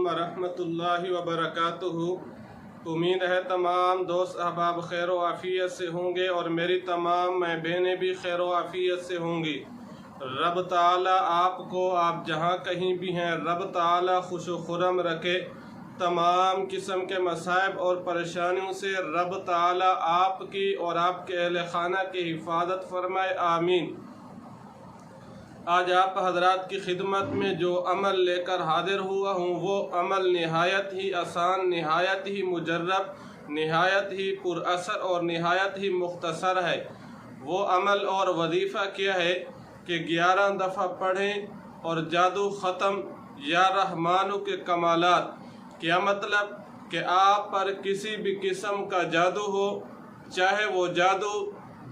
अलैकुम वरहमतुल्लाहि वबरकातुहू। उम्मीद है तमाम दोस्त अहबाब खैर व आफ़ियत से होंगे और मेरी तमाम मैं बहनें भी खैर व आफ़ियत से होंगी। रब ताला आपको, आप जहाँ कहीं भी हैं, रब ताला खुश व खुरम रखे। तमाम किस्म के मसाइब और परेशानियों से रब ताला आपकी और आपके अहले खाना की हिफाजत फरमाए, आमीन। आज आप हजरात की खिदमत में जो अमल लेकर हाजिर हुआ हूँ वो अमल नहायत ही आसान, नहायत ही मुजर्रब, नहायत ही पुरअसर और नहायत ही मुख्तसर है। वो अमल और वजीफ़ा क्या है कि 11 दफ़ा पढ़ें और जादू ख़त्म, या रहमानु के कमालात। क्या मतलब कि आप पर किसी भी किस्म का जादू हो, चाहे वो जादू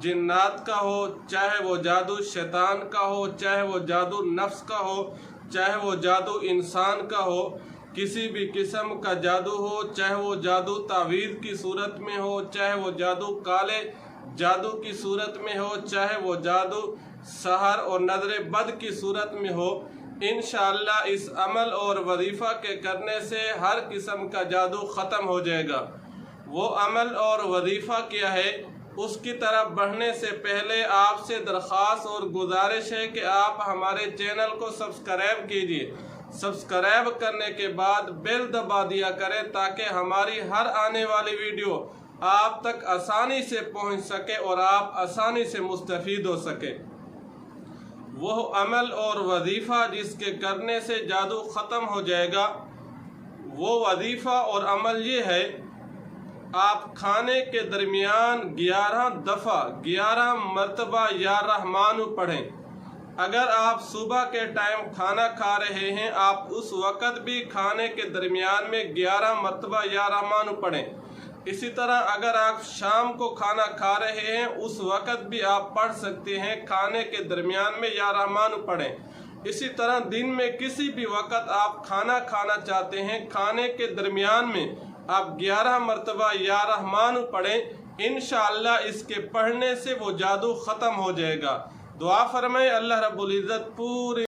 जिन्नात का हो, चाहे वो जादू शैतान का हो, चाहे वो जादू नफ्स का हो, चाहे वो जादू इंसान का हो, किसी भी किस्म का जादू हो, चाहे वो जादू तावीज़ की सूरत में हो, चाहे वो जादू काले जादू की सूरत में हो, चाहे वो जादू सहर और नज़र बद की सूरत में हो, इंशाअल्लाह इस अमल और वजीफ़ा के करने से हर किस्म का जादू ख़त्म हो जाएगा। वो अमल और वजीफ़ा क्या है, उसकी तरफ बढ़ने से पहले आपसे दरख्वास्त और गुजारिश है कि आप हमारे चैनल को सब्सक्राइब कीजिए। सब्सक्राइब करने के बाद बेल दबा दिया करें ताकि हमारी हर आने वाली वीडियो आप तक आसानी से पहुंच सके और आप आसानी से मुस्तफ़ीद हो सके। वो अमल और वजीफ़ा जिसके करने से जादू ख़त्म हो जाएगा, वो वजीफ़ा और अमल ये है, आप खाने के दरमियान 11 दफ़ा 11 मरतबा या रहमानु पढ़ें। अगर आप सुबह के टाइम खाना खा रहे हैं, आप उस वक़्त भी खाने के दरमियान में 11 मरतबा या रहमानु पढ़ें। इसी तरह अगर आप शाम को खाना खा रहे हैं, उस वक़्त भी आप पढ़ सकते हैं, खाने के दरमियान में या रहमानु पढ़ें। इसी तरह दिन में किसी भी वक़्त आप खाना खाना चाहते हैं, खाने के दरमियान में आप 11 मरतबा या रहमानु पढ़ें। इंशाअल्लाह इसके पढ़ने से वो जादू ख़त्म हो जाएगा। दुआ फरमाएं, अल्लाह रब्बुल इज़्ज़त पूरी